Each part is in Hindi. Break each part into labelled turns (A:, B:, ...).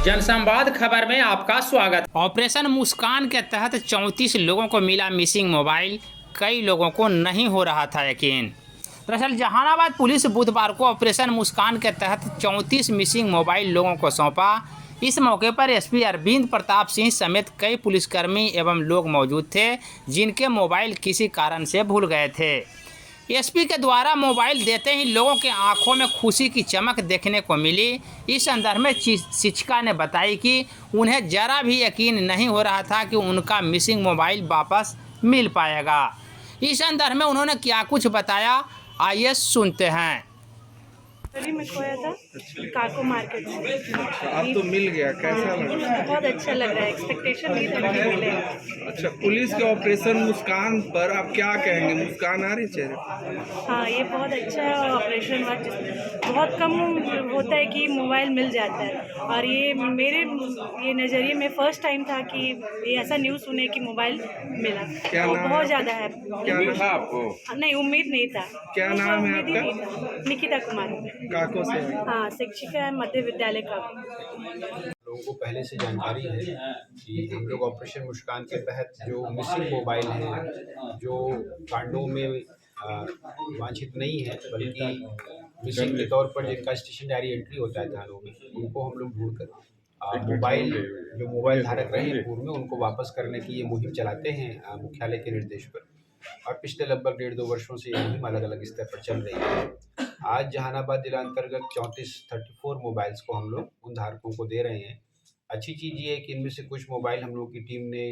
A: जनसंवाद खबर में आपका स्वागत। ऑपरेशन मुस्कान के तहत 34 लोगों को मिला मिसिंग मोबाइल। कई लोगों को नहीं हो रहा था यकीन। दरअसल जहानाबाद पुलिस बुधवार को ऑपरेशन मुस्कान के तहत 34 मिसिंग मोबाइल लोगों को सौंपा। इस मौके पर एसपी अरविंद प्रताप सिंह समेत कई पुलिसकर्मी एवं लोग मौजूद थे, जिनके मोबाइल किसी कारण से भूल गए थे। एसपी के द्वारा मोबाइल देते ही लोगों के आंखों में खुशी की चमक देखने को मिली। इस संदर्भ में शिक्षिका ने बताई कि उन्हें जरा भी यकीन नहीं हो रहा था कि उनका मिसिंग मोबाइल वापस मिल पाएगा। इस संदर्भ में उन्होंने क्या कुछ बताया, आइए सुनते हैं।
B: में खोया था काको मार्केट में।
C: अब तो मिल गया, कैसा लगा?
B: बहुत अच्छा लग रहा है, एक्सपेक्टेशन नहीं था कि मिलेगा।
C: अच्छा, पुलिस के ऑपरेशन मुस्कान पर आप क्या कहेंगे? मुस्कान आ रही चेहरे?
B: हाँ, ये बहुत अच्छा ऑपरेशन हुआ। बहुत कम होता है कि मोबाइल मिल जाता है, और ये नज़रिए में फर्स्ट टाइम था कि ये ऐसा न्यूज़ सुने कि मोबाइल मिला।
C: क्या
B: और
C: नाम
B: बहुत
C: है?
B: ज़्यादा है।
C: क्या नाम था आपको?
B: नहीं, उम्मीद नहीं था।
C: क्या नाम है
B: उम्मीद ही
C: आपका?
B: नहीं था। निकिता कुमार।
C: काको से?
B: हाँ, शिक्षिका है मध्य विद्यालय का।
D: लोगों को पहले से जानकारी है कि हम लोग ऑपरेशन मुस्कान के तहत जो मिसिंग मोबाइल हैं, जो कांडों में वांछित नहीं है, बल्कि मिसिंग के तौर पर जिनका स्टेशन डायरी एंट्री होता है थानों में, उनको हम लोग ढूंढकर मोबाइल धारक रहे पूर्व में, उनको वापस करने की ये मुहिम चलाते हैं मुख्यालय के निर्देश पर। और पिछले लगभग 1.5-2 वर्षों से ये मुहिम अलग अलग स्तर पर चल रही है। आज जहानाबाद जिला अंतर्गत 34 मोबाइल्स को हम लोग उन धारकों को दे रहे हैं। अच्छी चीज़ ये है कि इनमें से कुछ मोबाइल हम लोग की टीम ने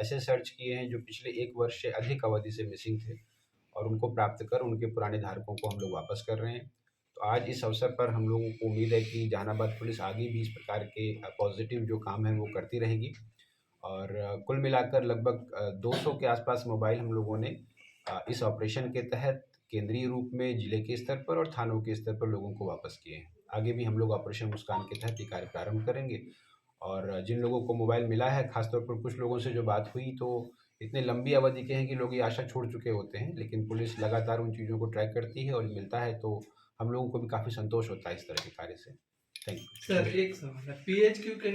D: ऐसे सर्च किए हैं जो पिछले 1 वर्ष से अधिक अवधि से मिसिंग थे, और उनको प्राप्त कर उनके पुराने धारकों को हम लोग वापस कर रहे हैं। तो आज इस अवसर पर हम लोगों को उम्मीद है कि जहानाबाद पुलिस आगे भी इस प्रकार के पॉजिटिव जो काम है वो करती रहेगी। और कुल मिलाकर लगभग 200 के आसपास मोबाइल हम लोगों ने इस ऑपरेशन के तहत केंद्रीय रूप में जिले के स्तर पर और थानों के स्तर पर लोगों को वापस किए हैं। आगे भी हम लोग ऑपरेशन मुस्कान के तहत ये कार्य प्रारंभ करेंगे। और जिन लोगों को मोबाइल मिला है, खासतौर पर कुछ लोगों से जो बात हुई, तो इतने लंबी अवधि के हैं कि लोग ये आशा छोड़ चुके होते हैं, लेकिन पुलिस लगातार उन चीज़ों को ट्रैक करती है और मिलता है तो हम लोगों को भी काफ़ी संतोष होता है इस तरह के कार्य से। थैंक यू
C: सर, एक सवाल है, पीएचक्यू के